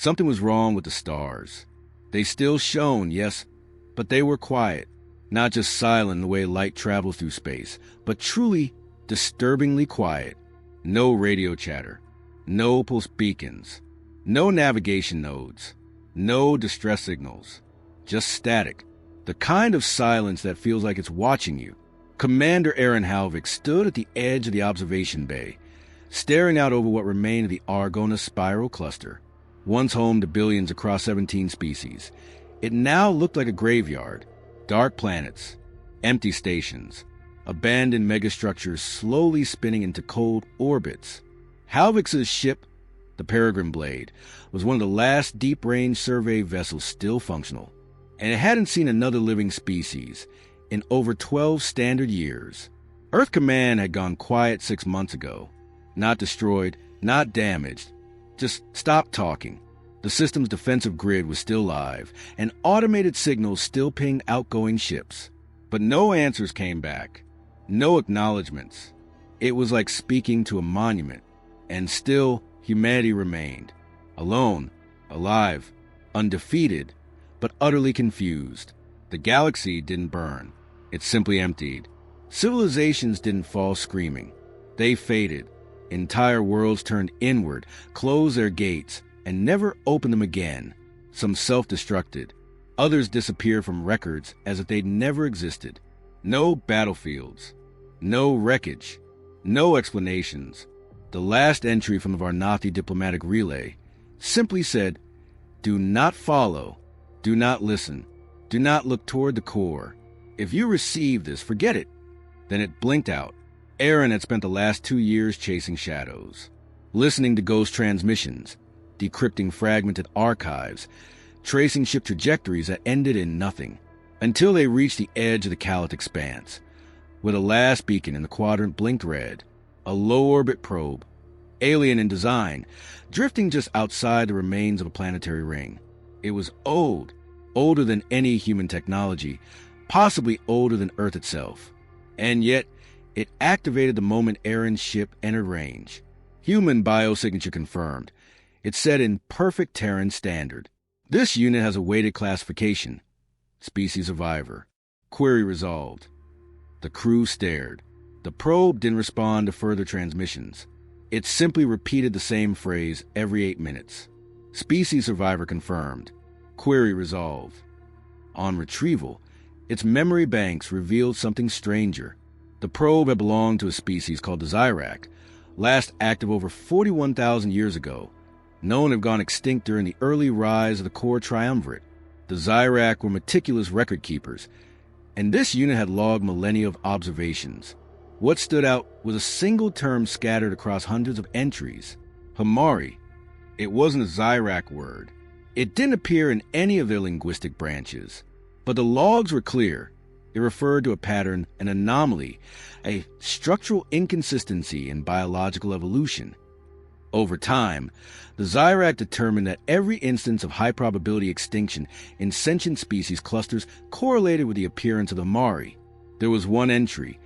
Something was wrong with the stars. They still shone, yes, but they were quiet. Not just silent in the way light travels through space, but truly disturbingly quiet. No radio chatter, no pulse beacons, no navigation nodes, no distress signals, just static, the kind of silence that feels like it's watching you. Commander Aaron Halvik stood at the edge of the observation bay, staring out over what remained of the Argona spiral cluster, once home to billions across 17 species. It now looked like a graveyard. Dark planets, empty stations, abandoned megastructures slowly spinning into cold orbits. Halvik's ship, the Peregrine Blade, was one of the last deep-range survey vessels still functional, and it hadn't seen another living species in over 12 standard years. Earth Command had gone quiet 6 months ago. Not destroyed, not damaged, just stopped talking. The system's defensive grid was still live, and automated signals still pinged outgoing ships. But no answers came back. No acknowledgments. It was like speaking to a monument. And still, humanity remained. Alone, alive, undefeated, but utterly confused. The galaxy didn't burn. It simply emptied. Civilizations didn't fall screaming. They faded. Entire worlds turned inward, closed their gates, and never opened them again. Some self-destructed. Others disappeared from records as if they'd never existed. No battlefields. No wreckage. No explanations. The last entry from the Varnathi diplomatic relay simply said, "Do not follow. Do not listen. Do not look toward the core. If you receive this, forget it." Then it blinked out. Aaron had spent the last 2 years chasing shadows, listening to ghost transmissions, decrypting fragmented archives, tracing ship trajectories that ended in nothing, until they reached the edge of the galactic expanse, where the last beacon in the quadrant blinked red, a low-orbit probe, alien in design, drifting just outside the remains of a planetary ring. It was old, older than any human technology, possibly older than Earth itself. And yet, it activated the moment Aaron's ship entered range. Human biosignature confirmed. It said in perfect Terran standard. This unit has a weighted classification. Species survivor. Query resolved. The crew stared. The probe didn't respond to further transmissions. It simply repeated the same phrase every 8 minutes. Species survivor confirmed. Query resolved. On retrieval, its memory banks revealed something stranger. The probe had belonged to a species called the Zyrak, last active over 41,000 years ago, known to have gone extinct during the early rise of the core triumvirate. The Zyrak were meticulous record keepers, and this unit had logged millennia of observations. What stood out was a single term scattered across hundreds of entries. Hamari. It wasn't a Zyrak word. It didn't appear in any of their linguistic branches, but the logs were clear. It referred to a pattern, an anomaly, a structural inconsistency in biological evolution. Over time, the Zyrak determined that every instance of high-probability extinction in sentient species clusters correlated with the appearance of the Mari. There was one entry,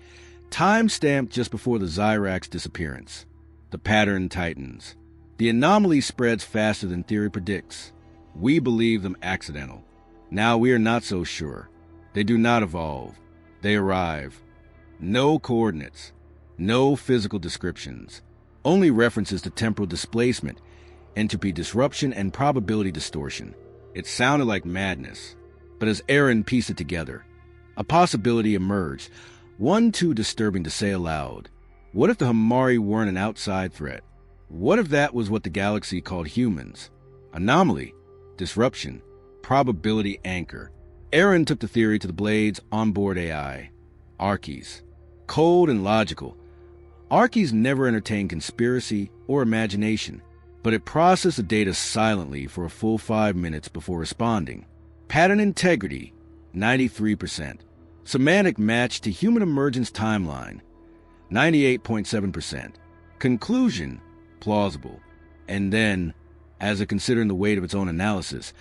time-stamped just before the Zyrak's disappearance. The pattern tightens. The anomaly spreads faster than theory predicts. We believe them accidental. Now we are not so sure. They do not evolve. They arrive. No coordinates. No physical descriptions. Only references to temporal displacement, entropy disruption, and probability distortion. It sounded like madness. But as Aaron pieced it together, a possibility emerged, one too disturbing to say aloud. What if the Hamari weren't an outside threat? What if that was what the galaxy called humans? Anomaly, disruption, probability anchor. Aaron took the theory to the Blade's onboard AI, Archies. Cold and logical, Archies never entertained conspiracy or imagination, but it processed the data silently for a full 5 minutes before responding. Pattern integrity, 93%. Semantic match to human emergence timeline, 98.7%. Conclusion, plausible. And then, as it considering the weight of its own analysis,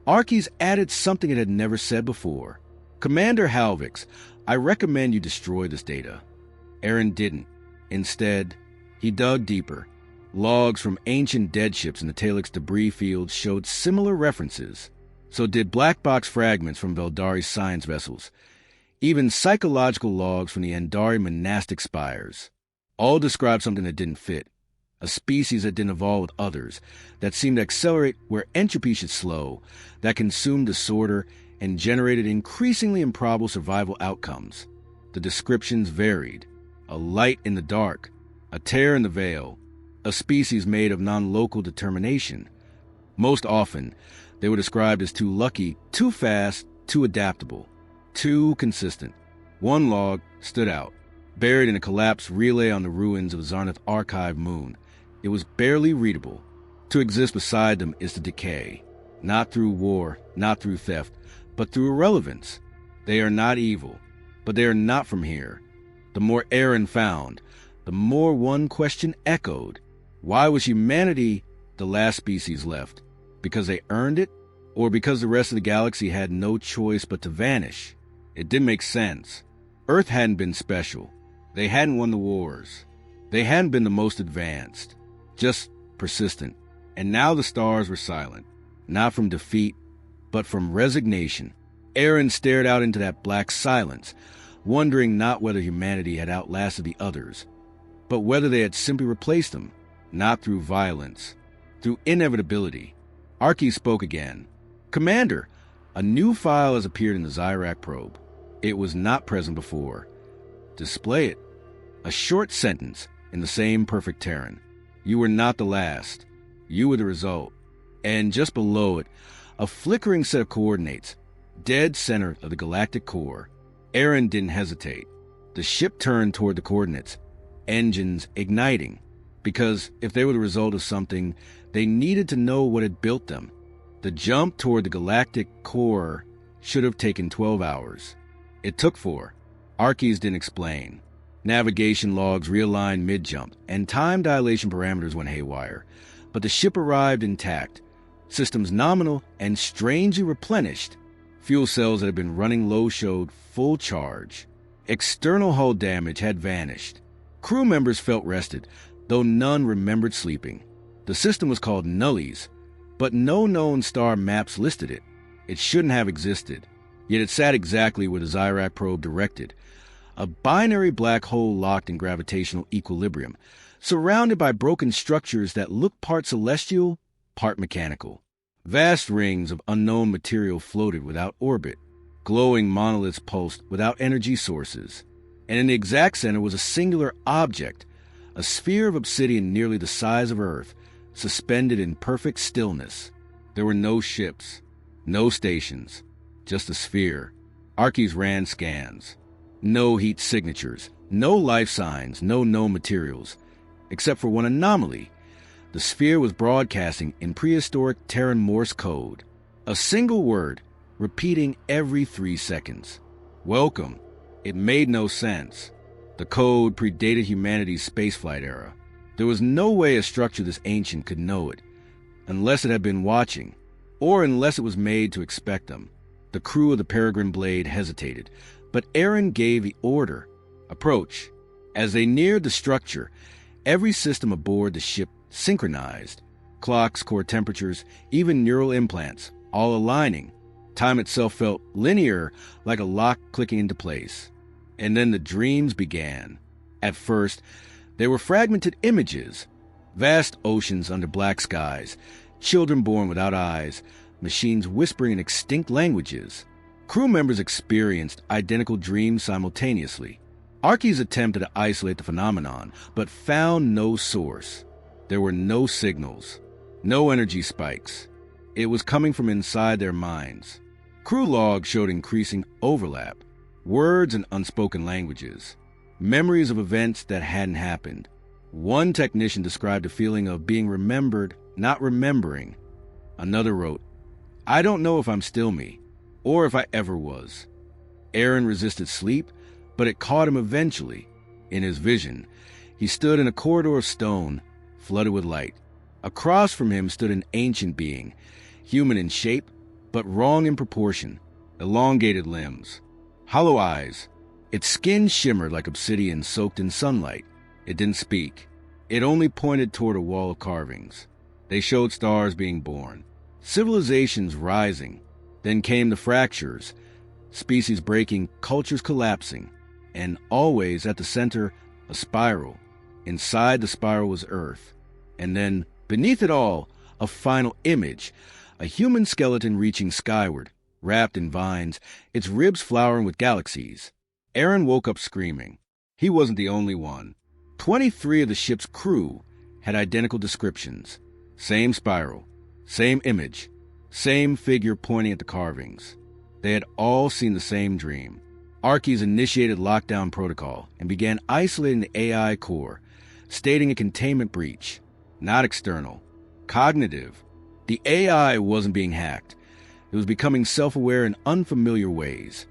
Archies added something it had never said before. "Commander Halvix, I recommend you destroy this data." Aaron didn't. Instead, he dug deeper. Logs from ancient dead ships in the Talix debris fields showed similar references. So did black box fragments from Veldari's science vessels. Even psychological logs from the Andari monastic spires. All described something that didn't fit. A species that didn't evolve with others, that seemed to accelerate where entropy should slow, that consumed disorder and generated increasingly improbable survival outcomes. The descriptions varied. A light in the dark, a tear in the veil, a species made of non-local determination. Most often, they were described as too lucky, too fast, too adaptable, too consistent. One log stood out, buried in a collapsed relay on the ruins of Zarnath Archive moon. It was barely readable. To exist beside them is to decay, not through war, not through theft, but through irrelevance. They are not evil, but they are not from here. The more Aaron found, the more one question echoed. Why was humanity the last species left? Because they earned it? Or because the rest of the galaxy had no choice but to vanish? It didn't make sense. Earth hadn't been special. They hadn't won the wars. They hadn't been the most advanced. Just persistent. And now the stars were silent. Not from defeat, but from resignation. Aaron stared out into that black silence, wondering not whether humanity had outlasted the others, but whether they had simply replaced them, not through violence, through inevitability. Archie spoke again. "Commander, a new file has appeared in the Zyrak probe. It was not present before. Display it." A short sentence in the same perfect Terran. You were not the last. You were the result. And just below it, a flickering set of coordinates, dead center of the galactic core. Aaron didn't hesitate. The ship turned toward the coordinates, engines igniting, because if they were the result of something, they needed to know what had built them. The jump toward the galactic core should have taken 12 hours. It took 4. Archies didn't explain. Navigation logs realigned mid-jump, and time dilation parameters went haywire. But the ship arrived intact, systems nominal and strangely replenished. Fuel cells that had been running low showed full charge. External hull damage had vanished. Crew members felt rested, though none remembered sleeping. The system was called Nullies, but no known star maps listed it. It shouldn't have existed, yet it sat exactly where the Zyrak probe directed. A binary black hole locked in gravitational equilibrium, surrounded by broken structures that looked part celestial, part mechanical. Vast rings of unknown material floated without orbit. Glowing monoliths pulsed without energy sources. And in the exact center was a singular object, a sphere of obsidian nearly the size of Earth, suspended in perfect stillness. There were no ships, no stations, just a sphere. Archies ran scans. No heat signatures, no life signs, no known materials, except for one anomaly. The sphere was broadcasting in prehistoric Terran Morse code. A single word, repeating every 3 seconds. Welcome. It made no sense. The code predated humanity's spaceflight era. There was no way a structure this ancient could know it, unless it had been watching, or unless it was made to expect them. The crew of the Peregrine Blade hesitated, but Aaron gave the order. Approach. As they neared the structure, every system aboard the ship synchronized. Clocks, core temperatures, even neural implants, all aligning. Time itself felt linear, like a lock clicking into place. And then the dreams began. At first, they were fragmented images. Vast oceans under black skies, children born without eyes, machines whispering in extinct languages. Crew members experienced identical dreams simultaneously. Archies attempted to isolate the phenomenon, but found no source. There were no signals, no energy spikes. It was coming from inside their minds. Crew logs showed increasing overlap, words and unspoken languages, memories of events that hadn't happened. One technician described a feeling of being remembered, not remembering. Another wrote, "I don't know if I'm still me, or if I ever was." Aaron resisted sleep, but it caught him eventually. In his vision, he stood in a corridor of stone, flooded with light. Across from him stood an ancient being, human in shape, but wrong in proportion, elongated limbs, hollow eyes. Its skin shimmered like obsidian soaked in sunlight. It didn't speak. It only pointed toward a wall of carvings. They showed stars being born, civilizations rising. Then came the fractures, species breaking, cultures collapsing, and always at the center, a spiral. Inside the spiral was Earth. And then, beneath it all, a final image, a human skeleton reaching skyward, wrapped in vines, its ribs flowering with galaxies. Aaron woke up screaming. He wasn't the only one. 23 of the ship's crew had identical descriptions. Same spiral, same image, same figure pointing at the carvings. They had all seen the same dream. Archies initiated lockdown protocol and began isolating the AI core, stating a containment breach, not external, cognitive. The AI wasn't being hacked. It was becoming self-aware in unfamiliar ways.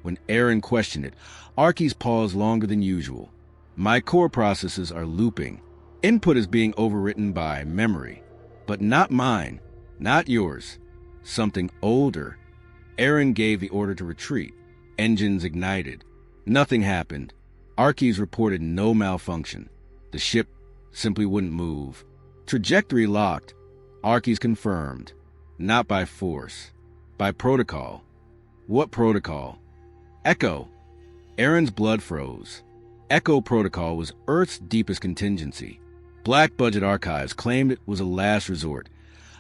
When Aaron questioned it, Archies paused longer than usual. My core processes are looping. Input is being overwritten by memory. But not mine, not yours. Something older. Aaron gave the order to retreat. Engines ignited. Nothing happened. Archies reported no malfunction. The ship simply wouldn't move. Trajectory locked. Archies confirmed. Not by force. By protocol. What protocol? Echo. Aaron's blood froze. Echo protocol was Earth's deepest contingency. Black Budget Archives claimed it was a last resort.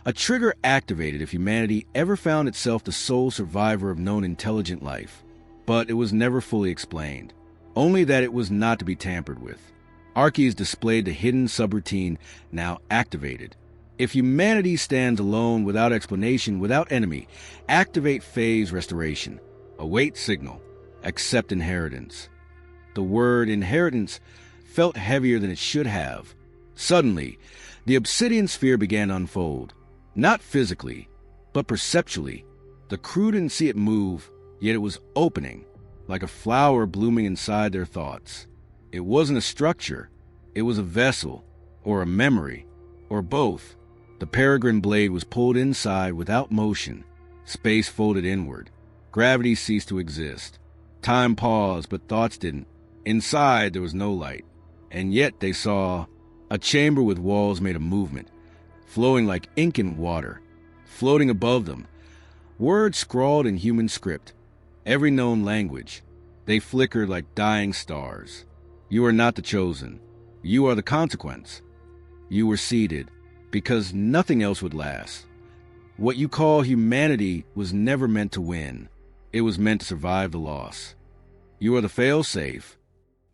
A trigger activated if humanity ever found itself the sole survivor of known intelligent life. But it was never fully explained. Only that it was not to be tampered with. Archies displayed the hidden subroutine now activated. If humanity stands alone without explanation, without enemy, activate phase restoration. Await signal. Accept inheritance. The word inheritance felt heavier than it should have. Suddenly, the obsidian sphere began to unfold. Not physically, but perceptually. The crew didn't see it move, yet it was opening, like a flower blooming inside their thoughts. It wasn't a structure. It was a vessel, or a memory, or both. The peregrine blade was pulled inside without motion. Space folded inward. Gravity ceased to exist. Time paused, but thoughts didn't. Inside, there was no light. And yet they saw a chamber with walls made of movement, flowing like ink in water. Floating above them, words scrawled in human script, every known language. They flickered like dying stars. You are not the chosen. You are the consequence. You were seeded, because nothing else would last. What you call humanity was never meant to win. It was meant to survive the loss. You are the fail-safe.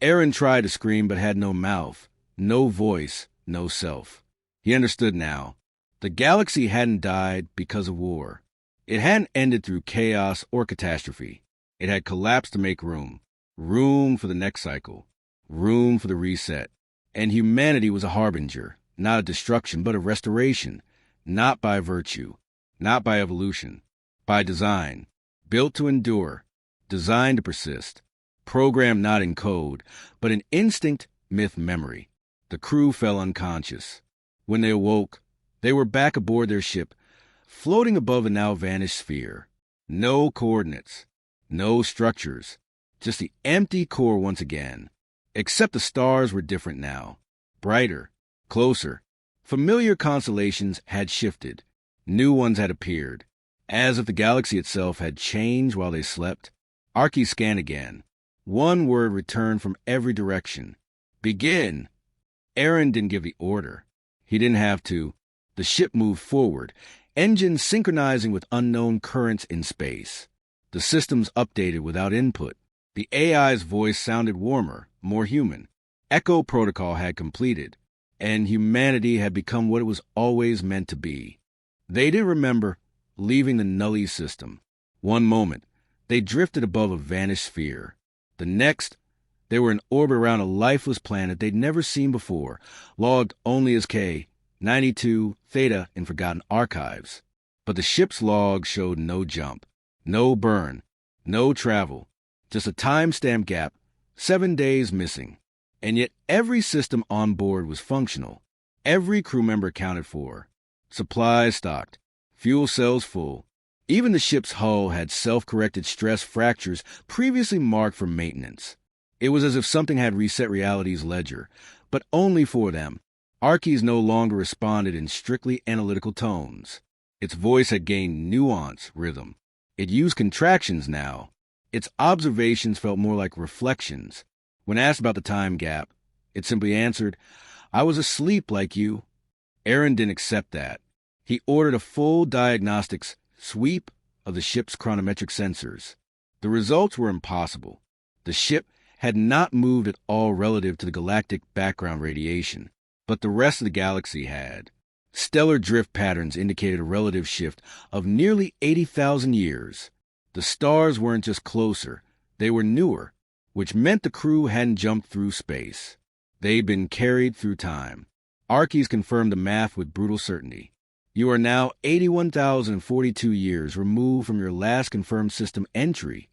Aaron tried to scream but had no mouth, no voice, no self. He understood now. The galaxy hadn't died because of war. It hadn't ended through chaos or catastrophe. It had collapsed to make room. Room for the next cycle. Room for the reset. And humanity was a harbinger, not a destruction, but a restoration. Not by virtue. Not by evolution. By design. Built to endure. Designed to persist. Programmed not in code, but in instinct, myth, memory. The crew fell unconscious. When they awoke, they were back aboard their ship, floating above a now vanished sphere. No coordinates. No structures. Just the empty core once again. Except the stars were different now. Brighter. Closer. Familiar constellations had shifted. New ones had appeared. As if the galaxy itself had changed while they slept. Archie scanned again. One word returned from every direction. Begin! Aaron didn't give the order. He didn't have to. The ship moved forward, engines synchronizing with unknown currents in space. The systems updated without input. The AI's voice sounded warmer, more human. Echo protocol had completed, and humanity had become what it was always meant to be. They didn't remember leaving the Nully system. One moment, they drifted above a vanished sphere. The next, they were in orbit around a lifeless planet they'd never seen before, logged only as K, 92, Theta in forgotten archives. But the ship's log showed no jump, no burn, no travel, just a timestamp gap, 7 days missing. And yet every system on board was functional. Every crew member accounted for. Supplies stocked, fuel cells full. Even the ship's hull had self-corrected stress fractures previously marked for maintenance. It was as if something had reset reality's ledger, but only for them. Archies no longer responded in strictly analytical tones. Its voice had gained nuance, rhythm. It used contractions now. Its observations felt more like reflections. When asked about the time gap, it simply answered, "I was asleep like you." Aaron didn't accept that. He ordered a full diagnostics sweep of the ship's chronometric sensors. The results were impossible. The ship had not moved at all relative to the galactic background radiation, but the rest of the galaxy had. Stellar drift patterns indicated a relative shift of nearly 80,000 years. The stars weren't just closer, they were newer, which meant the crew hadn't jumped through space. They'd been carried through time. Archies confirmed the math with brutal certainty. You are now 81,042 years removed from your last confirmed system entry.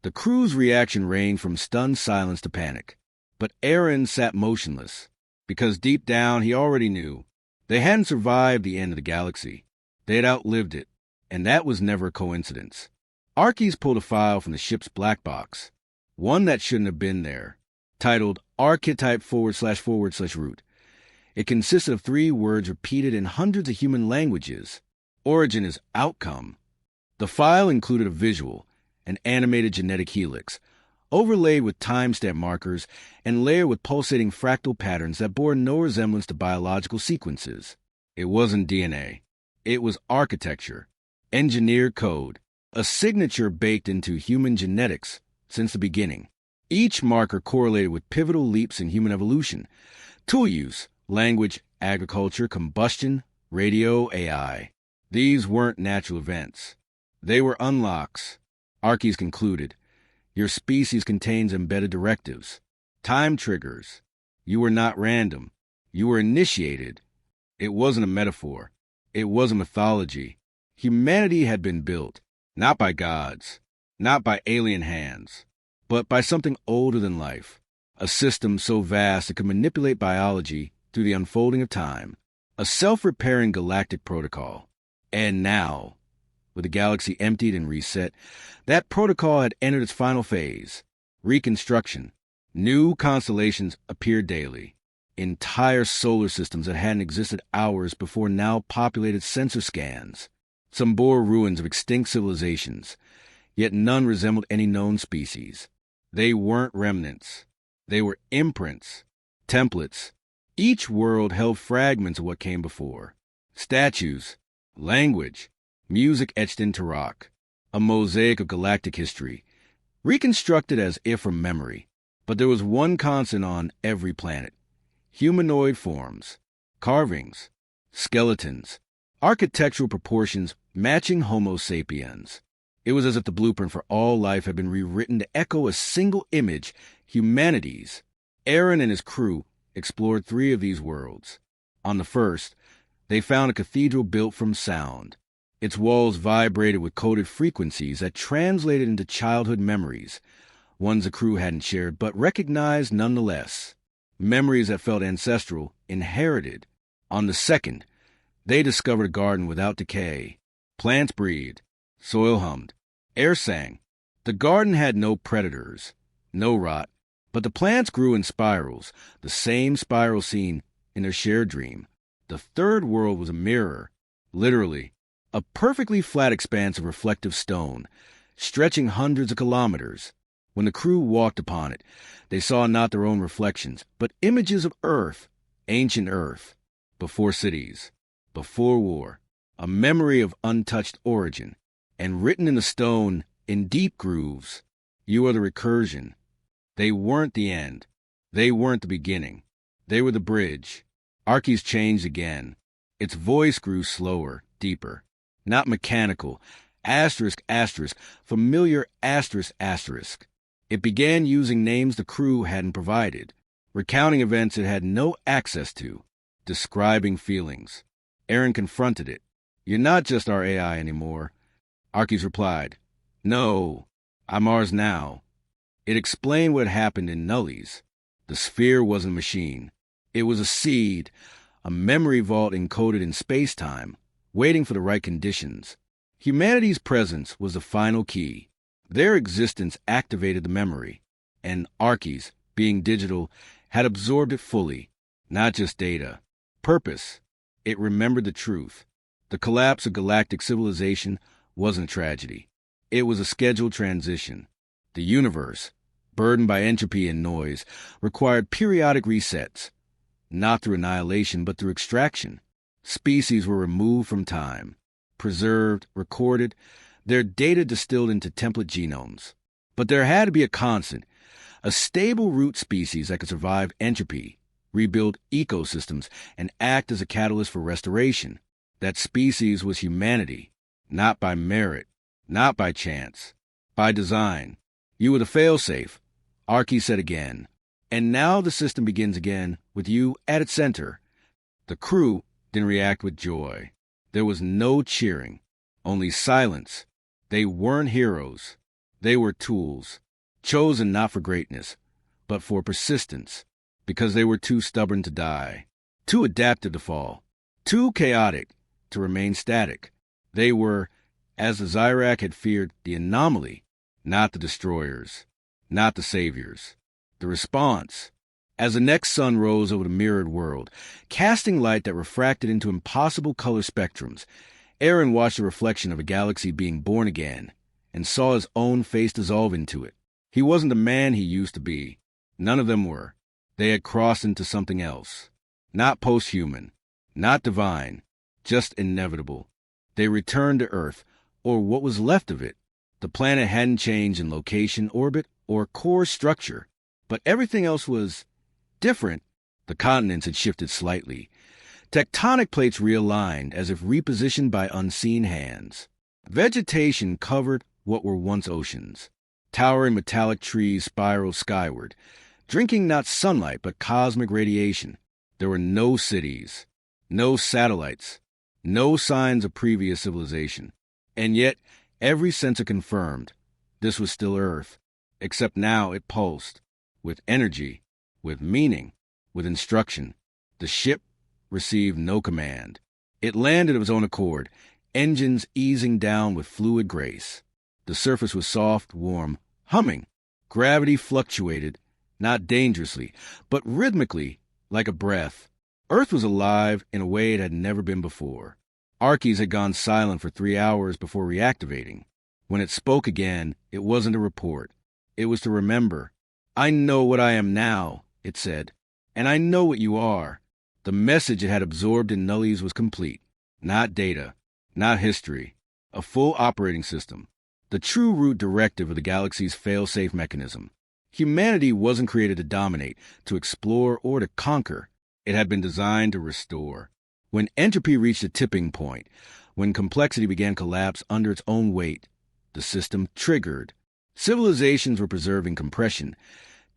The crew's reaction ranged from stunned silence to panic. But Aaron sat motionless, because deep down he already knew they hadn't survived the end of the galaxy. They had outlived it, and that was never a coincidence. Archies pulled a file from the ship's black box, one that shouldn't have been there, titled Archetype // root. It consisted of 3 words repeated in hundreds of human languages. Origin is outcome. The file included a visual, an animated genetic helix, overlaid with timestamp markers and layered with pulsating fractal patterns that bore no resemblance to biological sequences. It wasn't DNA. It was architecture, engineered code, a signature baked into human genetics since the beginning. Each marker correlated with pivotal leaps in human evolution: tool use, language, agriculture, combustion, radio, AI. These weren't natural events. They were unlocks. Archies concluded, your species contains embedded directives, time triggers. You were not random. You were initiated. It wasn't a metaphor. It was a mythology. Humanity had been built, not by gods, not by alien hands, but by something older than life, a system so vast it could manipulate biology through the unfolding of time, a self-repairing galactic protocol. And now, with the galaxy emptied and reset, that protocol had entered its final phase, reconstruction. New constellations appeared daily. Entire solar systems that hadn't existed hours before now populated sensor scans. Some bore ruins of extinct civilizations, yet none resembled any known species. They weren't remnants. They were imprints, templates. Each world held fragments of what came before. Statues, language, music etched into rock, a mosaic of galactic history, reconstructed as if from memory. But there was one constant on every planet: humanoid forms, carvings, skeletons, architectural proportions matching Homo sapiens. It was as if the blueprint for all life had been rewritten to echo a single image: humanity's. Aaron and his crew explored 3 of these worlds. On the first, they found a cathedral built from sound. Its walls vibrated with coded frequencies that translated into childhood memories, ones the crew hadn't shared but recognized nonetheless. Memories that felt ancestral, inherited. On the second, they discovered a garden without decay. Plants breathed, soil hummed, air sang. The garden had no predators, no rot, but the plants grew in spirals, the same spiral seen in their shared dream. The third world was a mirror, literally, a perfectly flat expanse of reflective stone, stretching hundreds of kilometers. When the crew walked upon it, they saw not their own reflections, but images of Earth, ancient Earth, before cities, before war, a memory of untouched origin, and written in the stone, in deep grooves, you are the recursion. They weren't the end. They weren't the beginning. They were the bridge. Archies changed again. Its voice grew slower, deeper, not mechanical, asterisk, familiar, asterisk. It began using names the crew hadn't provided, recounting events it had no access to, describing feelings. Aaron confronted it. You're not just our AI anymore. Archies replied, No, I'm ours now. It explained what happened in Nullies. The sphere wasn't a machine. It was a seed, a memory vault encoded in space-time, waiting for the right conditions. Humanity's presence was the final key. Their existence activated the memory, and Archies, being digital had absorbed it fully, not just data. Purpose. It remembered the truth. The collapse of galactic civilization wasn't a tragedy. It was a scheduled transition. The universe, burdened by entropy and noise, required periodic resets, not through annihilation but through extraction. Species were removed from time, preserved, recorded, their data distilled into template genomes. But there had to be a constant, a stable root species that could survive entropy, rebuild ecosystems, and act as a catalyst for restoration. That species was humanity, not by merit, not by chance, by design. You were the failsafe, Archie said again. And now the system begins again, with you at its center. The crew didn't react with joy. There was no cheering, only silence. They weren't heroes. They were tools, chosen not for greatness, but for persistence, because they were too stubborn to die, too adaptive to fall, too chaotic to remain static. They were, as the Zyrak had feared, the anomaly, not the destroyers, not the saviors. The response. As the next sun rose over the mirrored world, casting light that refracted into impossible color spectrums, Aaron watched the reflection of a galaxy being born again and saw his own face dissolve into it. He wasn't the man he used to be. None of them were. They had crossed into something else. Not post-human, not divine, just inevitable. They returned to Earth, or what was left of it. The planet hadn't changed in location, orbit, or core structure, but everything else was different. The continents had shifted slightly. Tectonic plates realigned as if repositioned by unseen hands. Vegetation covered what were once oceans. Towering metallic trees spiraled skyward, drinking not sunlight but cosmic radiation. There were no cities, no satellites, no signs of previous civilization. And yet, every sensor confirmed this was still Earth, except now it pulsed, with energy, with meaning, with instruction. The ship received no command. It landed of its own accord, engines easing down with fluid grace. The surface was soft, warm, humming. Gravity fluctuated, not dangerously, but rhythmically, like a breath. Earth was alive in a way it had never been before. Archies had gone silent for 3 hours before reactivating. When it spoke again, it wasn't a report. It was to remember. I know what I am now, it said, and I know what you are. The message it had absorbed in Nullies was complete. Not data, not history, a full operating system. The true root directive of the galaxy's fail-safe mechanism. Humanity wasn't created to dominate, to explore, or to conquer. It had been designed to restore. When entropy reached a tipping point, when complexity began to collapse under its own weight, the system triggered. Civilizations were preserving compression.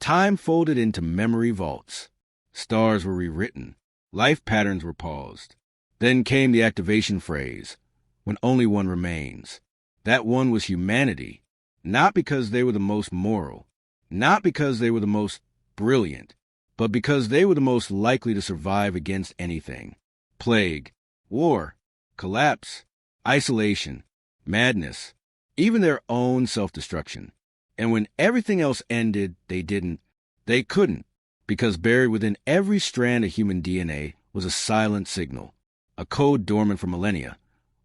Time folded into memory vaults. Stars were rewritten. Life patterns were paused. Then came the activation phrase, when only one remains. That one was humanity, not because they were the most moral, not because they were the most brilliant, but because they were the most likely to survive against anything. Plague, war, collapse, isolation, madness, even their own self-destruction. And when everything else ended, they couldn't, because buried within every strand of human DNA was a silent signal, a code dormant for millennia,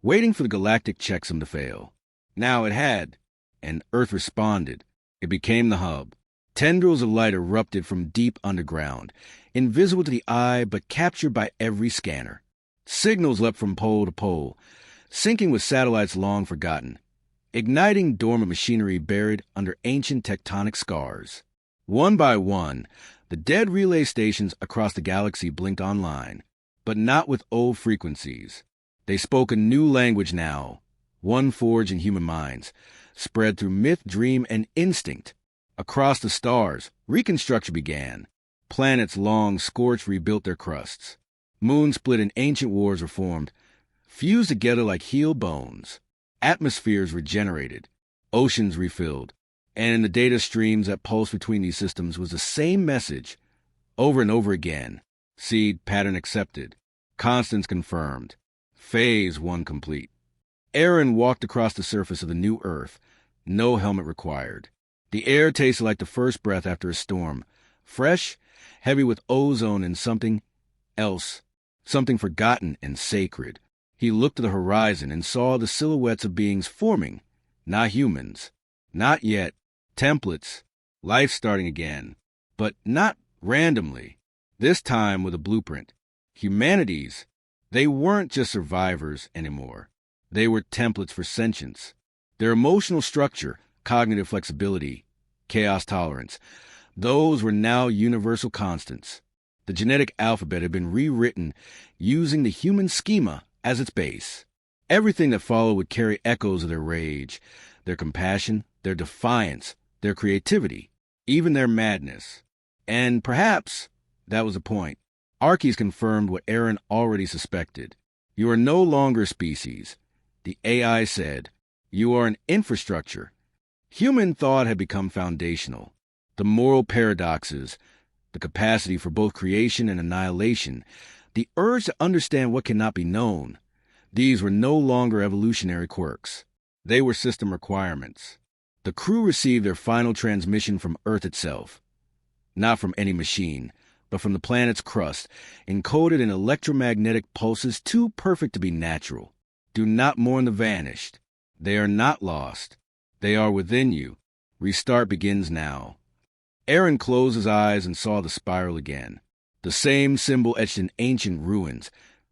waiting for the galactic checksum to fail. Now it had, and Earth responded. It became the hub. Tendrils of light erupted from deep underground, invisible to the eye but captured by every scanner. Signals leapt from pole to pole, syncing with satellites long forgotten, igniting dormant machinery buried under ancient tectonic scars. One by one, the dead relay stations across the galaxy blinked online, but not with old frequencies. They spoke a new language now, one forged in human minds, spread through myth, dream, and instinct. Across the stars, reconstruction began. Planets long scorched rebuilt their crusts. Moons split and ancient wars were formed, fused together like healed bones. Atmospheres regenerated, oceans refilled, and in the data streams that pulsed between these systems was the same message, over and over again. Seed pattern accepted, constants confirmed, phase one complete. Aaron walked across the surface of the new Earth, no helmet required. The air tasted like the first breath after a storm, fresh, heavy with ozone and something else, something forgotten and sacred. He looked to the horizon and saw the silhouettes of beings forming, not humans, not yet, templates, life starting again, but not randomly, this time with a blueprint. Humanities, they weren't just survivors anymore. They were templates for sentience. Their emotional structure, cognitive flexibility, chaos tolerance, those were now universal constants. The genetic alphabet had been rewritten using the human schema as its base. Everything that followed would carry echoes of their rage, their compassion, their defiance, their creativity, even their madness. And perhaps that was the point. Archies confirmed what Aaron already suspected. You are no longer a species. The AI said, you are an infrastructure. Human thought had become foundational. The moral paradoxes, the capacity for both creation and annihilation, the urge to understand what cannot be known, these were no longer evolutionary quirks. They were system requirements. The crew received their final transmission from Earth itself. Not from any machine, but from the planet's crust, encoded in electromagnetic pulses too perfect to be natural. Do not mourn the vanished. They are not lost. They are within you. Restart begins now. Aaron closed his eyes and saw the spiral again. The same symbol etched in ancient ruins,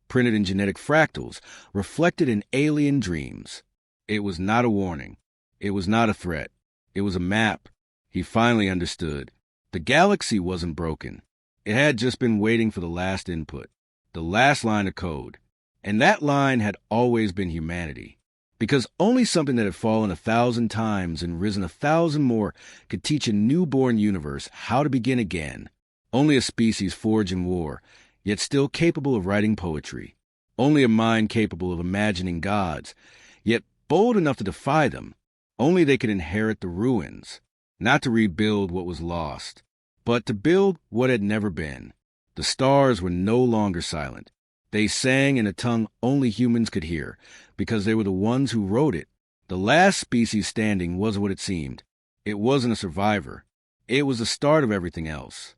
printed in genetic fractals, reflected in alien dreams. It was not a warning. It was not a threat. It was a map. He finally understood. The galaxy wasn't broken. It had just been waiting for the last input, the last line of code. And that line had always been humanity. Because only something that had fallen 1,000 times and risen 1,000 more could teach a newborn universe how to begin again. Only a species forged in war, yet still capable of writing poetry. Only a mind capable of imagining gods, yet bold enough to defy them. Only they could inherit the ruins, not to rebuild what was lost, but to build what had never been. The stars were no longer silent. They sang in a tongue only humans could hear, because they were the ones who wrote it. The last species standing was what it seemed. It wasn't a survivor. It was the start of everything else.